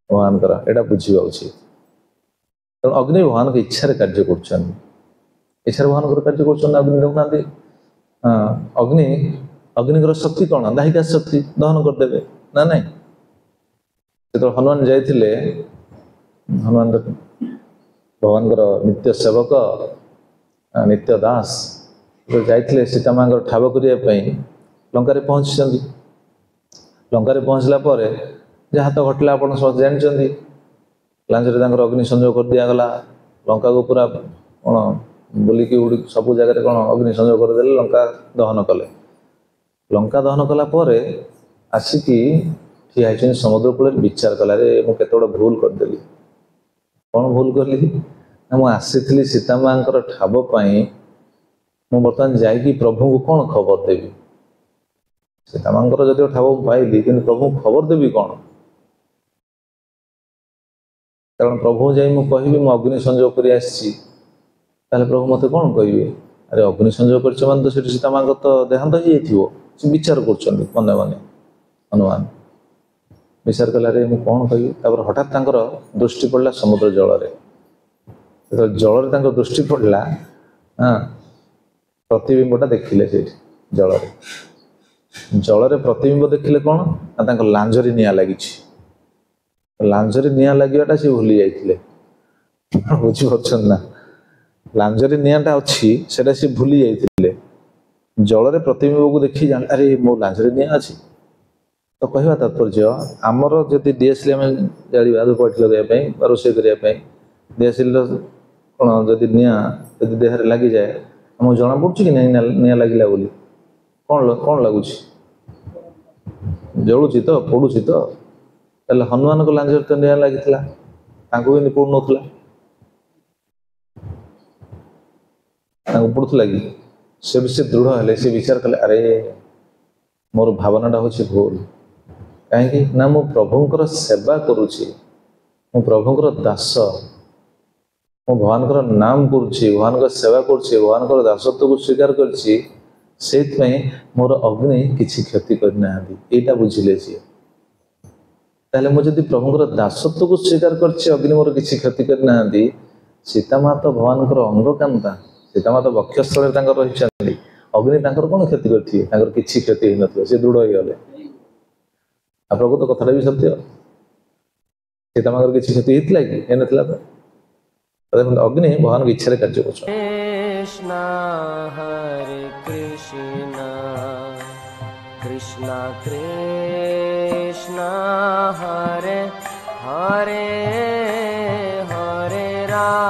भगवान एटा बुझा उचित। तेणु अग्नि भगवान इच्छा कार्य कर इच्छा भगवान कार्य कर अग्नि देखुना अग्नि अग्निकर शक्ति कौन दाहिका शक्ति दहन करदे ना नहीं। तो हनुमान जाइए हनुमान भगवान नित्य सेवक नित्य दास तो जाइए सीता माँ ठाब करने लंका पहुँची लंका पहुँचला जहाँ तो घटला आप समस्त जानते लांचरे अग्नि संयोग कर दिगला लंका को पूरा कौन बुलिकी उड़ी सब जगह कौन अग्नि संयोग करदे लंका दहन कले लंका दहन कला आसिकी ठिया होती समुद्र कूल विचार कला मुझे भूल करदेली कौन भूल कली ना मुझे आसी सीता माँ ठाबपाई मुझे बर्तमान जाकि प्रभु को कौन खबर देवी सीता माँ जो ठाब पाइली कि प्रभु खबर देवी कौन कारण प्रभु जाई मुझे कहि मु अग्नि संयोग कर प्रभु मत कौन कहे अरे अग्नि संयोग कर तो सीता माँ तो देहांत हो विचार कर मन मन हनुमान विचार कलारे मुझे कौन कह हठात दृष्टि पड़ा समुद्र जल जल दृष्टि पड़ा हाँ प्रतिबिंबटा देखिले जल जल प्रतिबिंब देखिले कौन ना लांजरी निया लगी लांजरी निया लगे सी भूली जाते बुझीपार ना लांजरी नियाटा अच्छी से सी भूली जाते जल प्रतिबिंब को देखी जान अरे मो लांजरी निया अच्छी तो कहवा तात्पर्य आमर जदि डीएसएल आम जाड़ा धूपकाठी लगाई रोषे करने डीएसएल कौन जदि निया जदि देह लगी जाए आमको जना पड़ू कि नहीं निया लगला बोली कौन कौन लगुच जलुची तो पड़ुची तो हनुमान को लांजरे तो निया लगी भी पड़ू ना पड़ूला कि से दृढ़ है सी विचार कले अरे मोर भावनाटा हूँ भूल कहीं ना मु प्रभुंकर सेवा करुच्ची मु प्रभुंकर दास मु भगवान नाम करुच्ची भगवान सेवा करुच्ची भगवान दासत्व को स्वीकार कर मोर अग्नि किसी क्षति करना यहाँ बुझिले सी ताले मुझे प्रभुंकर दासत्व को स्वीकार कर अग्नि मोर किसी क्षति करना सीता माँ तो भगवान अंग कांता सीता माँ तो वक्षस्थल रही अग्नि कौन क्षति कर किसी क्षति हो न सी दृढ़ हो गले प्रभु तो कथा भी सत्य सीता माँ किसी क्षति होता कि नाला तो अग्नि भगवान की इच्छा कार्य कर कृष्ण हरे कृष्ण कृष्ण कृष्ण हरे हरे हरे राम